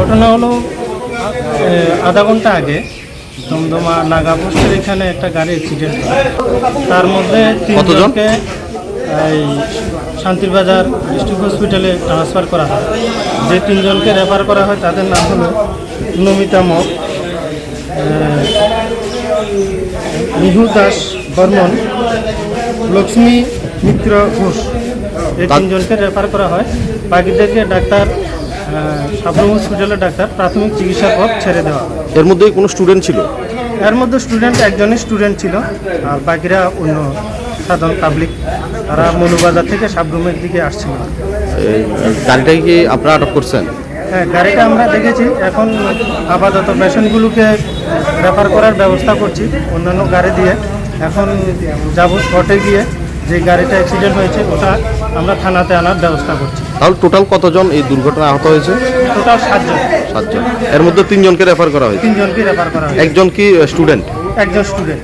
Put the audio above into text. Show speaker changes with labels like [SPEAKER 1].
[SPEAKER 1] ঘটনা হলো আধা ঘন্টা আগে দমদমা নাগা পোস্টের এখানে একটা গাড়ি অ্যাক্সিডেন্ট হয়। তার মধ্যে তিনজনকে এই শান্তিরবাজার ডিস্ট্রিক্ট হসপিটালে ট্রান্সফার করা হয়। যে তিনজনকে রেফার করা হয় তাদের নাম হলো নমিতা মগ, মিহু দাস বর্মন, লক্ষ্মী মিত্র ঘোষ। এই তিনজনকে রেফার করা হয়। বাকিদেরকে ডাক্তার সাবরুম হসপিটালের ডাক্তার প্রাথমিক চিকিৎসার পর ছেড়ে দেওয়া।
[SPEAKER 2] এর মধ্যে কোনো স্টুডেন্ট ছিল?
[SPEAKER 1] এর মধ্যে একজনই স্টুডেন্ট ছিল, আর বাকিরা অন্য সাধারণ পাবলিক। তারা মনুবাজার থেকে সাবরুমের দিকে আসছিল।
[SPEAKER 2] গাড়িটাকে কি আপনারা আটক করছেন?
[SPEAKER 1] হ্যাঁ, গাড়িটা আমরা দেখেছি। এখন আপাতত পেশেন্টগুলোকে রেফার করার ব্যবস্থা করছি অন্যান্য গাড়ি দিয়ে। এখন যাব স্পটে গিয়ে যে গাড়িটা অ্যাক্সিডেন্ট হয়েছে ওটা আমরা থানাতে আনার ব্যবস্থা করছি।
[SPEAKER 2] তাহলে টোটাল কতজন এই দুর্ঘটনায় আহত হয়েছে?
[SPEAKER 1] টোটাল 7 জন।
[SPEAKER 2] 7 জন। এর মধ্যে 3 জনকে রেফার করা হয়েছে।
[SPEAKER 1] 3 জনকে রেফার করা হয়েছে।
[SPEAKER 2] একজন কি স্টুডেন্ট?
[SPEAKER 1] একজন স্টুডেন্ট।